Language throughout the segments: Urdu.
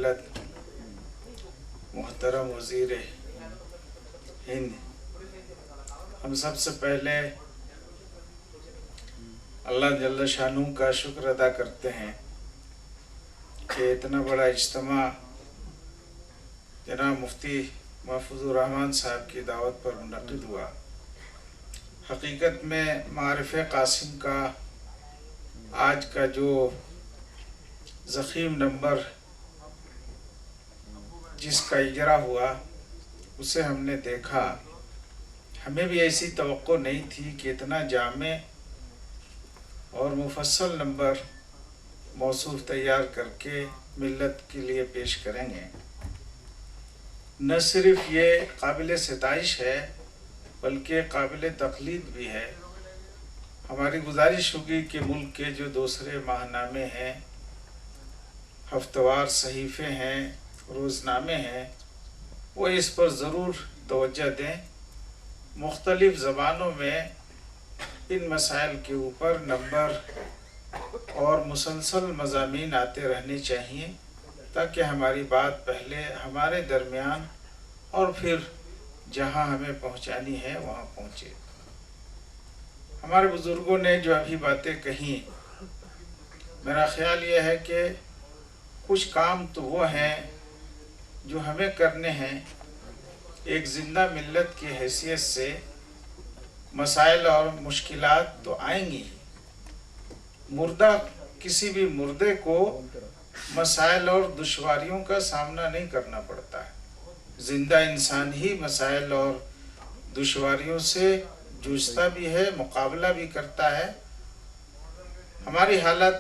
ملت محترم وزیر ہند، ہم سب سے پہلے اللہ جل شانہ کا شکر ادا کرتے ہیں کہ اتنا بڑا اجتماع جناب مفتی محفوظ الرحمان صاحب کی دعوت پر منعقد ہوا۔ حقیقت میں معارف قاسم کا آج کا جو ضخیم نمبر جس کا اجرا ہوا اسے ہم نے دیکھا، ہمیں بھی ایسی توقع نہیں تھی کہ اتنا جامع اور مفصل نمبر موصوف تیار کر کے ملت کے لیے پیش کریں گے۔ نہ صرف یہ قابل ستائش ہے بلکہ قابل تقلید بھی ہے۔ ہماری گزارش ہوگی کہ ملک کے جو دوسرے ماہنامے ہیں، ہفتوار صحیفے ہیں، روزنامے ہیں، وہ اس پر ضرور توجہ دیں۔ مختلف زبانوں میں ان مسائل کے اوپر نمبر اور مسلسل مضامین آتے رہنے چاہیے تاکہ ہماری بات پہلے ہمارے درمیان اور پھر جہاں ہمیں پہنچانی ہے وہاں پہنچے۔ ہمارے بزرگوں نے جو ابھی باتیں کہیں، میرا خیال یہ ہے کہ کچھ کام تو وہ ہیں جو ہمیں کرنے ہیں۔ ایک زندہ ملت کی حیثیت سے مسائل اور مشکلات تو آئیں گی، کسی بھی مردے کو مسائل اور دشواریوں کا سامنا نہیں کرنا پڑتا ہے۔ زندہ انسان ہی مسائل اور دشواریوں سے جوجھتا بھی ہے، مقابلہ بھی کرتا ہے۔ ہماری حالت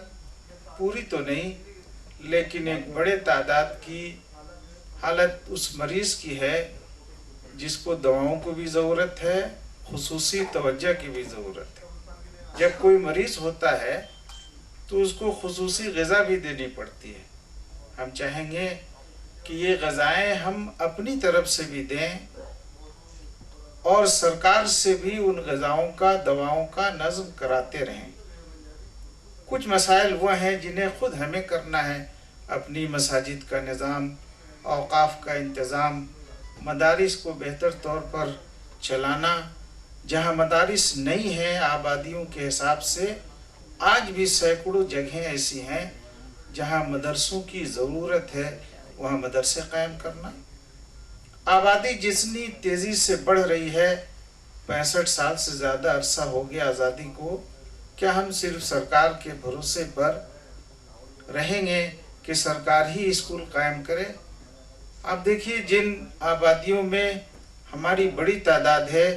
پوری تو نہیں لیکن ایک بڑے تعداد کی حالت اس مریض کی ہے جس کو دواؤں کو بھی ضرورت ہے، خصوصی توجہ کی بھی ضرورت ہے۔ جب کوئی مریض ہوتا ہے تو اس کو خصوصی غذا بھی دینی پڑتی ہے۔ ہم چاہیں گے کہ یہ غذائیں ہم اپنی طرف سے بھی دیں اور سرکار سے بھی ان غذاؤں کا، دواؤں کا نظم کراتے رہیں۔ کچھ مسائل وہ ہیں جنہیں خود ہمیں کرنا ہے، اپنی مساجد کا نظام، اوقاف کا انتظام، مدارس کو بہتر طور پر چلانا۔ جہاں مدارس نہیں ہیں آبادیوں کے حساب سے، آج بھی سینکڑوں جگہیں ایسی ہیں جہاں مدرسوں کی ضرورت ہے، وہاں مدرسے قائم کرنا۔ آبادی جتنی تیزی سے بڑھ رہی ہے، 65 سال سے زیادہ عرصہ ہو گیا آزادی کو، کیا ہم صرف سرکار کے بھروسے پر رہیں گے کہ سرکار ہی اسکول قائم کرے؟ آپ دیکھیے جن آبادیوں میں ہماری بڑی تعداد ہے،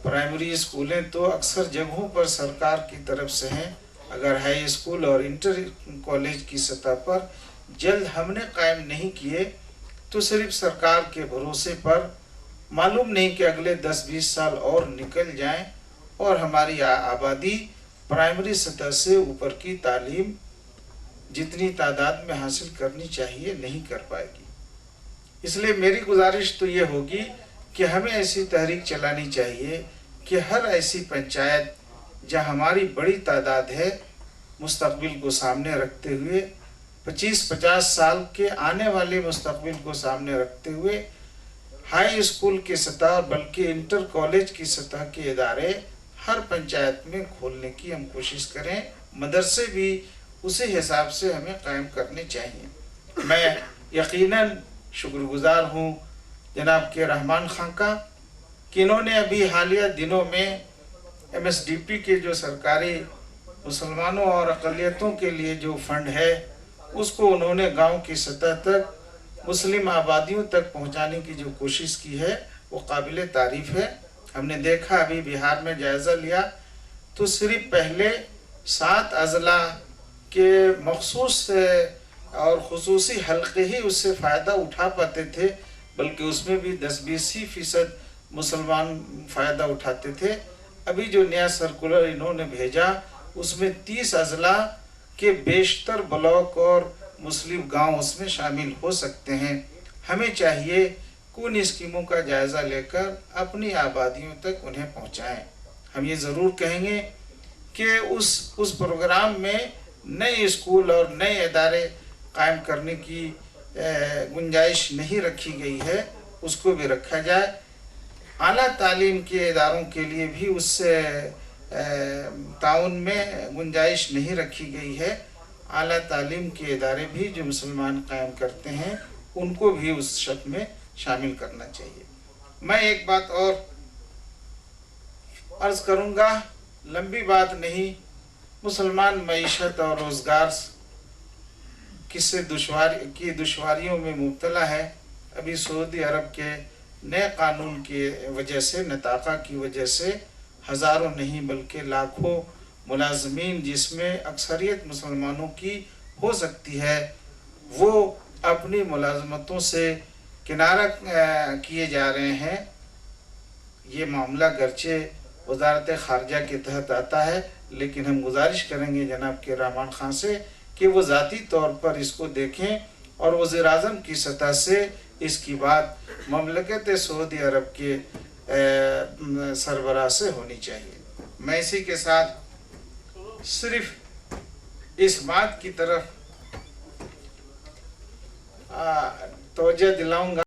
پرائمری اسکولیں تو اکثر جگہوں پر سرکار کی طرف سے ہیں۔ اگر ہائی اسکول اور انٹر کالج کی سطح پر جلد ہم نے قائم نہیں کیے تو صرف سرکار کے بھروسے پر معلوم نہیں کہ اگلے 10-20 سال اور نکل جائیں اور ہماری آبادی پرائمری سطح سے اوپر کی تعلیم جتنی تعداد میں حاصل کرنی چاہیے نہیں کر پائے گی۔ اس لیے میری گزارش تو یہ ہوگی کہ ہمیں ایسی تحریک چلانی چاہیے کہ ہر ایسی پنچایت جہاں ہماری بڑی تعداد ہے، مستقبل کو سامنے رکھتے ہوئے، 25-50 سال کے آنے والے مستقبل کو سامنے رکھتے ہوئے، ہائی اسکول کی سطح بلکہ انٹر کالج کی سطح کے ادارے ہر پنچایت میں کھولنے کی ہم کوشش کریں۔ مدرسے بھی اسی حساب سے ہمیں قائم کرنے چاہیے۔ میں یقیناً شکر گزار ہوں جناب کے رحمان خان کا کہ انہوں نے ابھی حالیہ دنوں میں MSDP کے جو سرکاری مسلمانوں اور اقلیتوں کے لیے جو فنڈ ہے اس کو انہوں نے گاؤں کی سطح تک مسلم آبادیوں تک پہنچانے کی جو کوشش کی ہے وہ قابل تعریف ہے۔ ہم نے دیکھا ابھی بہار میں جائزہ لیا تو صرف پہلے 7 اضلاع کے مخصوص اور خصوصی حلقے ہی اس سے فائدہ اٹھا پاتے تھے، بلکہ اس میں بھی 10-20% مسلمان فائدہ اٹھاتے تھے۔ ابھی جو نیا سرکولر انہوں نے بھیجا اس میں 30 اضلاع کے بیشتر بلاک اور مسلم گاؤں اس میں شامل ہو سکتے ہیں۔ ہمیں چاہیے کہ ان اسکیموں کا جائزہ لے کر اپنی آبادیوں تک انہیں پہنچائیں۔ ہم یہ ضرور کہیں گے کہ اس پروگرام میں نئے اسکول اور نئے ادارے قائم کرنے کی گنجائش نہیں رکھی گئی ہے اس کو بھی رکھا جائے. اعلیٰ تعلیم کے اداروں کے لیے بھی اس سے تعاون میں گنجائش نہیں رکھی گئی ہے. اعلیٰ تعلیم کے ادارے بھی جو مسلمان قائم کرتے ہیں ان کو بھی اس شرط میں شامل کرنا چاہیے. میں ایک بات اور عرض کروں گا، لمبی بات نہیں. مسلمان معیشت اور روزگار کی دشواریوں میں مبتلا ہے. ابھی سعودی عرب کے نئے قانون کی وجہ سے، نطاقہ کی وجہ سے ہزاروں نہیں بلکہ لاکھوں ملازمین جس میں اکثریت مسلمانوں کی ہو سکتی ہے، وہ اپنی ملازمتوں سے کنارہ کیے جا رہے ہیں. یہ معاملہ گرچہ وزارت خارجہ کے تحت آتا ہے، لیکن ہم گزارش کریں گے جناب کے رحمان خان سے کہ وہ ذاتی طور پر اس کو دیکھیں اور وزیر اعظم کی سطح سے اس کی بات مملکت سعودی عرب کے سربراہ سے ہونی چاہیے. میں اسی کے ساتھ صرف اس بات کی طرف توجہ دلاؤں گا